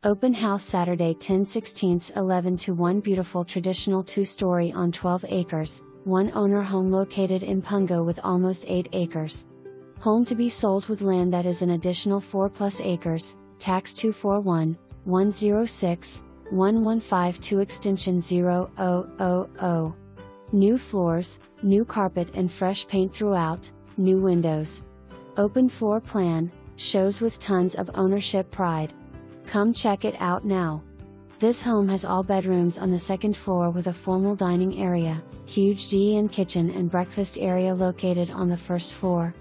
Open house Saturday 10/16/11 to one beautiful traditional 2-story on 12 acres, one owner home located in Pungo with almost 8 acres. Home to be sold with land that is an additional 4+ acres, tax 241-106-1152 extension 0000. New floors, new carpet and fresh paint throughout, new windows. Open floor plan, shows with tons of ownership pride. Come check it out now. This home has all bedrooms on the second floor with a formal dining area, huge den kitchen and breakfast area located on the first floor.